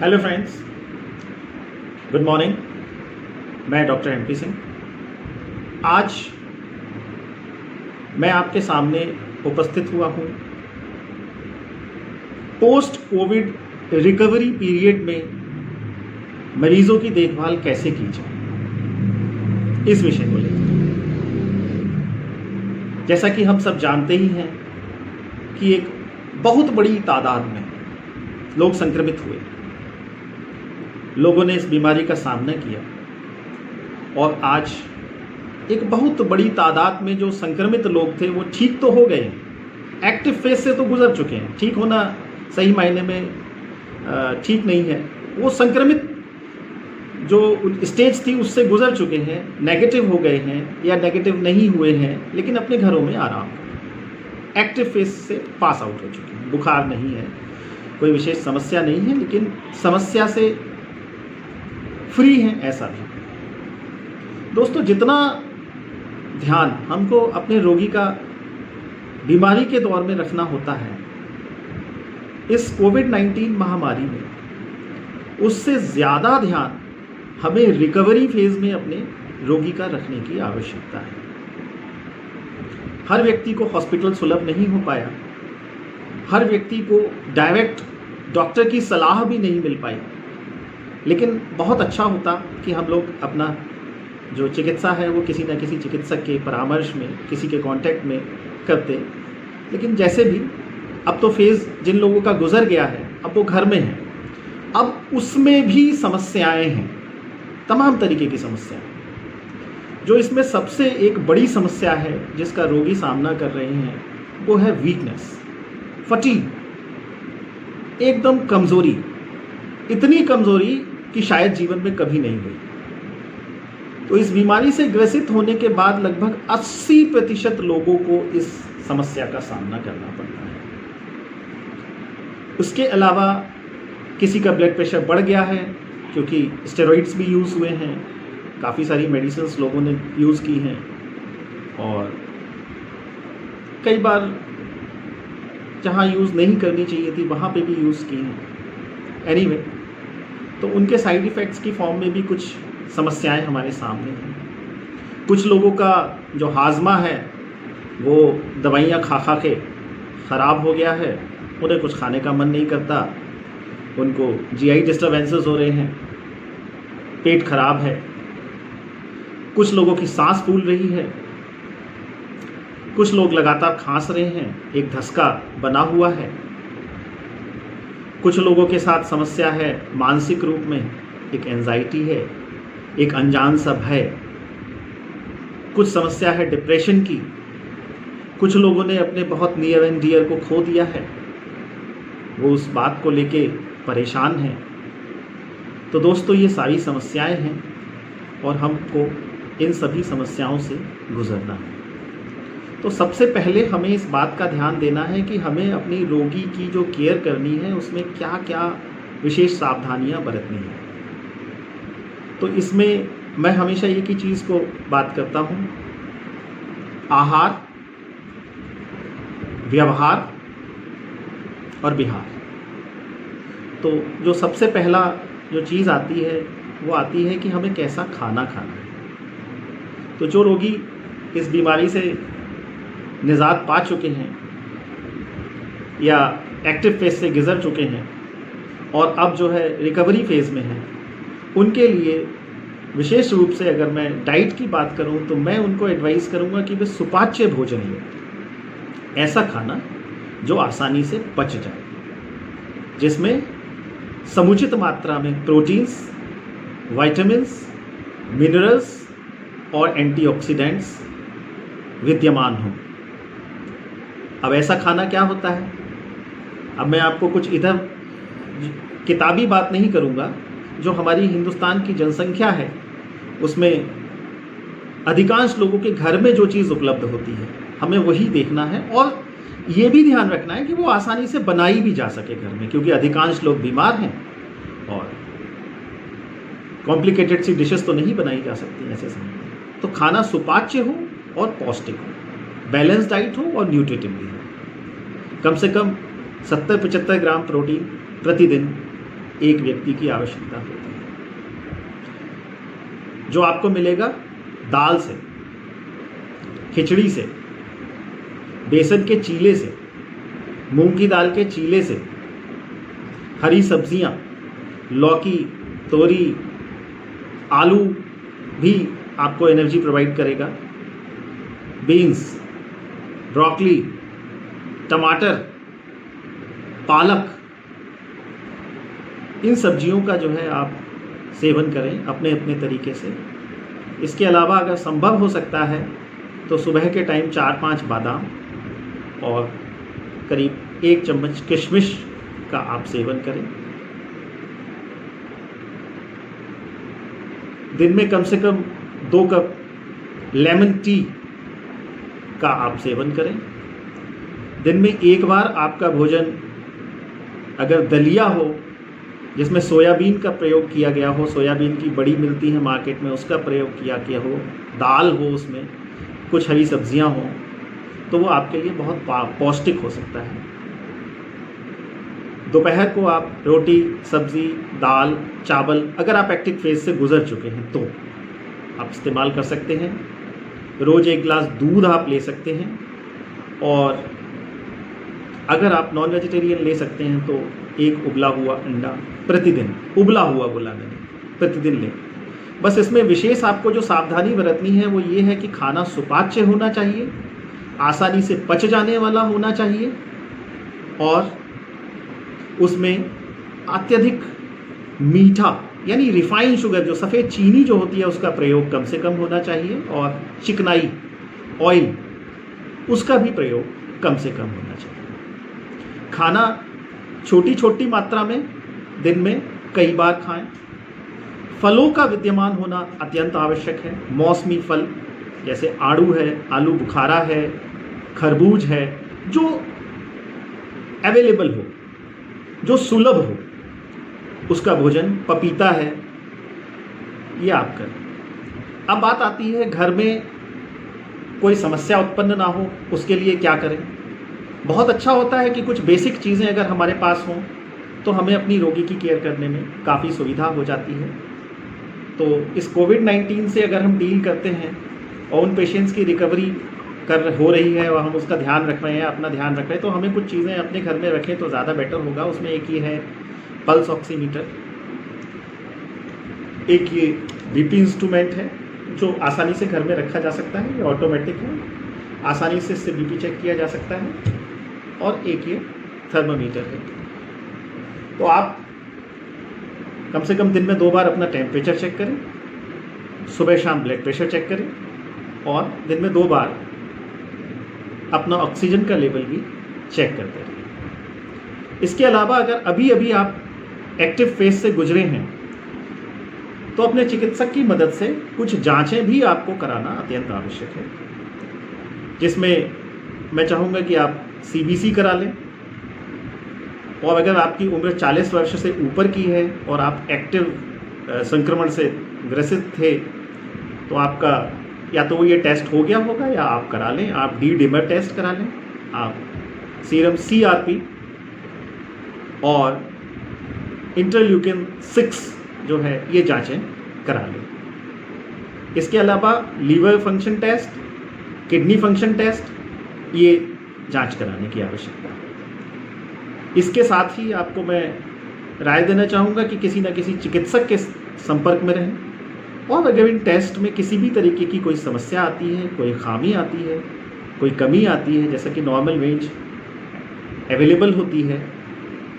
Hello friends, good morning. मैं doctor MP Singh. आज मैं आपके सामने उपस्थित हुआ हूँ पोस्ट कोविड रिकवरी पीरियड में मरीजों की देखभाल कैसे की जाए, इस विषय को लेकर। जैसा कि हम सब जानते ही हैं कि एक बहुत बड़ी तादाद में लोग संक्रमित हुए, लोगों ने इस बीमारी का सामना किया और आज एक बहुत बड़ी तादाद में जो संक्रमित लोग थे वो ठीक तो हो गए, एक्टिव फेज से तो गुजर चुके हैं। ठीक होना सही मायने में ठीक नहीं है, वो संक्रमित जो स्टेज थी उससे गुजर चुके हैं, नेगेटिव हो गए हैं या नेगेटिव नहीं हुए हैं, लेकिन अपने घरों में आराम, एक्टिव फेज से पास आउट हो चुके हैं। बुखार नहीं है, कोई विशेष समस्या नहीं है, लेकिन समस्या से फ्री हैं, ऐसा भी। दोस्तों, जितना ध्यान हमको अपने रोगी का बीमारी के दौर में रखना होता है इस कोविड-19 महामारी में, उससे ज़्यादा ध्यान हमें रिकवरी फेज में अपने रोगी का रखने की आवश्यकता है। हर व्यक्ति को हॉस्पिटल सुलभ नहीं हो पाया, हर व्यक्ति को डायरेक्ट डॉक्टर की सलाह भी नहीं मिल पाई, लेकिन बहुत अच्छा होता कि हम लोग अपना जो चिकित्सा है वो किसी न किसी चिकित्सक के परामर्श में, किसी के कांटेक्ट में करते। लेकिन जैसे भी अब तो फेज़ जिन लोगों का गुजर गया है, अब वो घर में हैं, अब उसमें भी समस्याएं हैं, तमाम तरीके की समस्याएं। जो इसमें सबसे एक बड़ी समस्या है जिसका रोगी सामना कर रहे हैं वो है वीकनेस, फटीग, एकदम कमज़ोरी, इतनी कमज़ोरी कि शायद जीवन में कभी नहीं हुई। तो इस बीमारी से ग्रसित होने के बाद लगभग 80% लोगों को इस समस्या का सामना करना पड़ता है। उसके अलावा किसी का ब्लड प्रेशर बढ़ गया है क्योंकि स्टेरॉइड्स भी यूज़ हुए हैं, काफ़ी सारी मेडिसिन्स लोगों ने यूज़ की हैं और कई बार जहाँ यूज़ नहीं करनी चाहिए थी वहाँ पे भी यूज़ की हैं। एनीवे, तो उनके साइड इफ़ेक्ट्स की फॉर्म में भी कुछ समस्याएं हमारे सामने हैं। कुछ लोगों का जो हाजमा है वो दवाइयाँ खा खा के ख़राब हो गया है, उन्हें कुछ खाने का मन नहीं करता, उनको GI डिस्टर्बेंसेस हो रहे हैं, पेट खराब है। कुछ लोगों की सांस फूल रही है, कुछ लोग लगातार खांस रहे हैं, एक धसका बना हुआ है। कुछ लोगों के साथ समस्या है मानसिक रूप में, एक एंजाइटी है, एक अनजान सा भय। कुछ समस्या है डिप्रेशन की। कुछ लोगों ने अपने बहुत नियर एंड डियर को खो दिया है, वो उस बात को लेके परेशान हैं। तो दोस्तों, ये सारी समस्याएं हैं और हमको इन सभी समस्याओं से गुजरना है। तो सबसे पहले हमें इस बात का ध्यान देना है कि हमें अपनी रोगी की जो केयर करनी है उसमें क्या क्या विशेष सावधानियां बरतनी है। तो इसमें मैं हमेशा एक ही चीज़ को बात करता हूँ, आहार, व्यवहार और विहार। तो जो सबसे पहला जो चीज़ आती है वो आती है कि हमें कैसा खाना खाना है। तो जो रोगी इस बीमारी से निजात पा चुके हैं या एक्टिव फेज से गुजर चुके हैं और अब जो है रिकवरी फेज में हैं, उनके लिए विशेष रूप से अगर मैं डाइट की बात करूं तो मैं उनको एडवाइस करूंगा कि वे सुपाच्य भोजन लें, ऐसा खाना जो आसानी से पच जाए, जिसमें समुचित मात्रा में प्रोटीन्स, विटामिन्स, मिनरल्स और एंटीऑक्सीडेंट्स विद्यमान हों। अब ऐसा खाना क्या होता है? अब मैं आपको कुछ इधर किताबी बात नहीं करूंगा। जो हमारी हिंदुस्तान की जनसंख्या है उसमें अधिकांश लोगों के घर में जो चीज़ उपलब्ध होती है हमें वही देखना है और ये भी ध्यान रखना है कि वो आसानी से बनाई भी जा सके घर में, क्योंकि अधिकांश लोग बीमार हैं और कॉम्प्लिकेटेड सी डिशेस तो नहीं बनाई जा सकती ऐसे समय में। तो खाना सुपाच्य हो और पौष्टिक हो, बैलेंस डाइट हो और न्यूट्रिटिव भी हो। कम से कम 70-75 ग्राम प्रोटीन प्रतिदिन एक व्यक्ति की आवश्यकता होती है। जो आपको मिलेगा दाल से, खिचड़ी से, बेसन के चीले से, मूंग की दाल के चीले से, हरी सब्जियां, लौकी, तोरी, आलू भी आपको एनर्जी प्रोवाइड करेगा, बीन्स, ब्रोकली, टमाटर, पालक, इन सब्जियों का जो है आप सेवन करें अपने अपने तरीके से। इसके अलावा अगर संभव हो सकता है तो सुबह के टाइम 4-5 बादाम और करीब 1 चम्मच किशमिश का आप सेवन करें। दिन में कम से कम 2 कप लेमन टी का आप सेवन करें। दिन में एक बार आपका भोजन अगर दलिया हो जिसमें सोयाबीन का प्रयोग किया गया हो, सोयाबीन की बड़ी मिलती है मार्केट में, उसका प्रयोग किया गया हो, दाल हो, उसमें कुछ हरी सब्जियां हो, तो वो आपके लिए बहुत पौष्टिक हो सकता है। दोपहर को आप रोटी, सब्जी, दाल, चावल, अगर आप एक्टिव फेज से गुजर चुके हैं तो आप इस्तेमाल कर सकते हैं। रोज़ 1 गिलास दूध आप ले सकते हैं, और अगर आप नॉन वेजिटेरियन ले सकते हैं तो 1 उबला हुआ अंडा प्रतिदिन, उबला हुआ बोला मैंने, प्रतिदिन लें। बस इसमें विशेष आपको जो सावधानी बरतनी है वो ये है कि खाना सुपाच्य होना चाहिए, आसानी से पच जाने वाला होना चाहिए, और उसमें अत्यधिक मीठा यानी रिफाइंड शुगर, जो सफ़ेद चीनी जो होती है, उसका प्रयोग कम से कम होना चाहिए, और चिकनाई ऑयल उसका भी प्रयोग कम से कम होना चाहिए। खाना छोटी छोटी मात्रा में दिन में कई बार खाएं। फलों का विद्यमान होना अत्यंत आवश्यक है। मौसमी फल जैसे आड़ू है, आलू बुखारा है, खरबूज है, जो अवेलेबल हो, जो सुलभ हो, उसका भोजन, पपीता है, ये आप करें। अब बात आती है घर में कोई समस्या उत्पन्न ना हो, उसके लिए क्या करें। बहुत अच्छा होता है कि कुछ बेसिक चीज़ें अगर हमारे पास हों तो हमें अपनी रोगी की केयर करने में काफ़ी सुविधा हो जाती है। तो इस कोविड-19 से अगर हम डील करते हैं और उन पेशेंट्स की रिकवरी हो रही है और हम उसका ध्यान रख रहे हैं, अपना ध्यान रख रहे हैं, तो हमें कुछ चीज़ें अपने घर में रखें तो ज़्यादा बेटर होगा। उसमें एक ये है पल्स ऑक्सीमीटर, एक ये बीपी इंस्ट्रूमेंट है जो आसानी से घर में रखा जा सकता है, ये ऑटोमेटिक है, आसानी से इससे बीपी चेक किया जा सकता है, और एक ये थर्मामीटर है। तो आप कम से कम दिन में 2 बार अपना टेम्परेचर चेक करें, सुबह शाम ब्लड प्रेशर चेक करें, और दिन में 2 बार अपना ऑक्सीजन का लेवल भी चेक करते रहें। इसके अलावा अगर अभी अभी आप एक्टिव फेज से गुजरे हैं तो अपने चिकित्सक की मदद से कुछ जांचें भी आपको कराना अत्यंत आवश्यक है, जिसमें मैं चाहूँगा कि आप CBC करा लें, और अगर आपकी उम्र 40 वर्ष से ऊपर की है और आप एक्टिव संक्रमण से ग्रसित थे तो आपका या तो ये टेस्ट हो गया होगा या आप करा लें, आप D-dimer टेस्ट करा लें, आप सीरम CRP और इंटरल्यूकिन 6 जो है ये जांचें करा लें। इसके अलावा liver function test, kidney function test, ये जांच कराने की आवश्यकता है। इसके साथ ही आपको मैं राय देना चाहूँगा कि किसी न किसी चिकित्सक के संपर्क में रहें, और अगर इन टेस्ट में किसी भी तरीके की कोई समस्या आती है, कोई खामी आती है, कोई कमी आती है, जैसा कि नॉर्मल रेंज अवेलेबल होती है,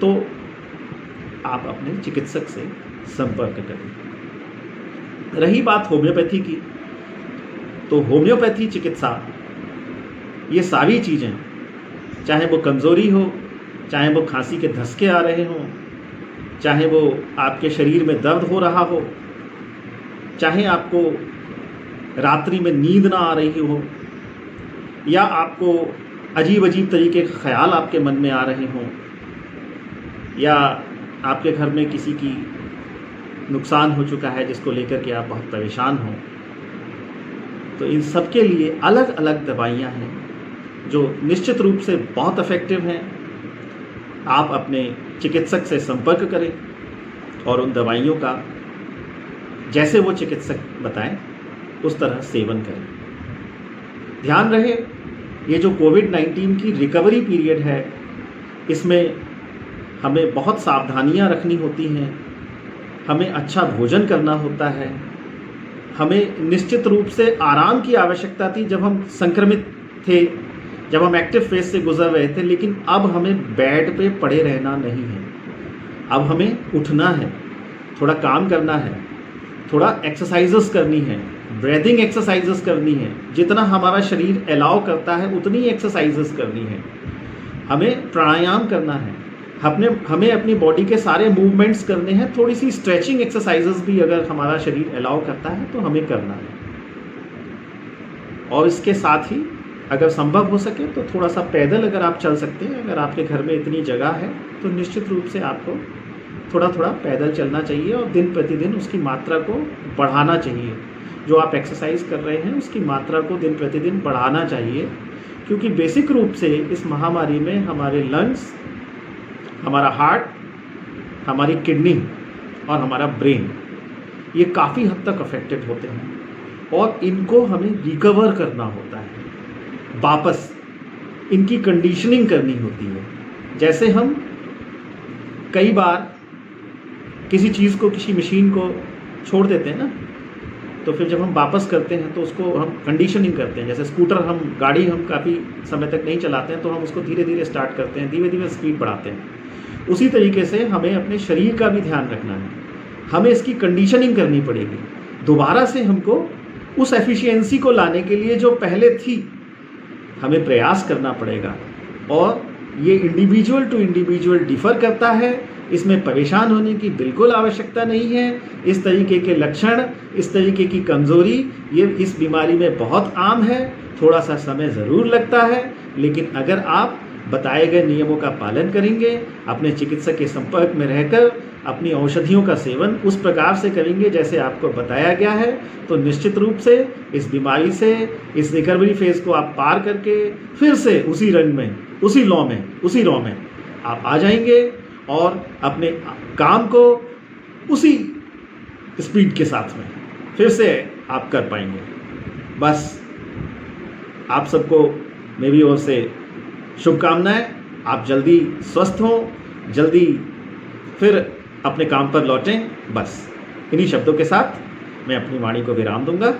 तो आप अपने चिकित्सक से संपर्क करें। रही बात होम्योपैथी की, तो होम्योपैथी चिकित्सा ये सारी चीज़ें, चाहे वो कमज़ोरी हो, चाहे वो खांसी के धसके आ रहे हों, चाहे वो आपके शरीर में दर्द हो रहा हो, चाहे आपको रात्रि में नींद ना आ रही हो, या आपको अजीब अजीब तरीके के ख्याल आपके मन में आ रहे हों, या आपके घर में किसी की नुकसान हो चुका है जिसको लेकर के आप बहुत परेशान हों, तो इन सब के लिए अलग अलग दवाइयाँ हैं जो निश्चित रूप से बहुत इफ़ेक्टिव हैं। आप अपने चिकित्सक से संपर्क करें, और उन दवाइयों का जैसे वो चिकित्सक बताएं उस तरह सेवन करें। ध्यान रहे, ये जो कोविड-19 की रिकवरी पीरियड है, इसमें हमें बहुत सावधानियां रखनी होती हैं, हमें अच्छा भोजन करना होता है, हमें निश्चित रूप से आराम की आवश्यकता थी जब हम संक्रमित थे, जब हम एक्टिव फेज से गुजर रहे थे, लेकिन अब हमें बेड पे पड़े रहना नहीं है। अब हमें उठना है, थोड़ा काम करना है, थोड़ा एक्सरसाइजेस करनी है, ब्रीदिंग एक्सरसाइजेस करनी है, जितना हमारा शरीर अलाउ करता है उतनी एक्सरसाइजेस करनी है, हमें प्राणायाम करना है, हमें अपनी बॉडी के सारे मूवमेंट्स करने हैं, थोड़ी सी स्ट्रेचिंग एक्सरसाइजेस भी अगर हमारा शरीर अलाउ करता है तो हमें करना है। और इसके साथ ही अगर संभव हो सके तो थोड़ा सा पैदल अगर आप चल सकते हैं, अगर आपके घर में इतनी जगह है तो निश्चित रूप से आपको थोड़ा थोड़ा पैदल चलना चाहिए और दिन प्रतिदिन उसकी मात्रा को बढ़ाना चाहिए। जो आप एक्सरसाइज कर रहे हैं उसकी मात्रा को दिन प्रतिदिन बढ़ाना चाहिए, क्योंकि बेसिक रूप से इस महामारी में हमारे लंग्स, हमारा हार्ट, हमारी किडनी और हमारा ब्रेन ये काफ़ी हद तक अफेक्टेड होते हैं और इनको हमें रिकवर करना होता है, वापस इनकी कंडीशनिंग करनी होती है। जैसे हम कई बार किसी चीज़ को, किसी मशीन को छोड़ देते हैं ना, तो फिर जब हम वापस करते हैं तो उसको हम कंडीशनिंग करते हैं। जैसे स्कूटर, गाड़ी हम काफ़ी समय तक नहीं चलाते हैं तो हम उसको धीरे धीरे स्टार्ट करते हैं, धीरे धीरे स्पीड बढ़ाते हैं। उसी तरीके से हमें अपने शरीर का भी ध्यान रखना है, हमें इसकी कंडीशनिंग करनी पड़ेगी। दोबारा से हमको उस एफिशिएंसी को लाने के लिए जो पहले थी हमें प्रयास करना पड़ेगा। और ये इंडिविजुअल टू इंडिविजुअल डिफ़र करता है, इसमें परेशान होने की बिल्कुल आवश्यकता नहीं है। इस तरीके के लक्षण, इस तरीके की कमज़ोरी ये इस बीमारी में बहुत आम है। थोड़ा सा समय ज़रूर लगता है, लेकिन अगर आप बताए गए नियमों का पालन करेंगे, अपने चिकित्सक के संपर्क में रहकर अपनी औषधियों का सेवन उस प्रकार से करेंगे जैसे आपको बताया गया है, तो निश्चित रूप से इस बीमारी से, इस रिकवरी फेज़ को आप पार करके फिर से उसी रंग में, उसी रॉ में आप आ जाएंगे और अपने काम को उसी स्पीड के साथ में फिर से आप कर पाएंगे। बस आप सबको मेरी ओर से शुभकामनाएं। आप जल्दी स्वस्थ हों, जल्दी फिर अपने काम पर लौटें। बस इन्हीं शब्दों के साथ मैं अपनी वाणी को विराम दूंगा।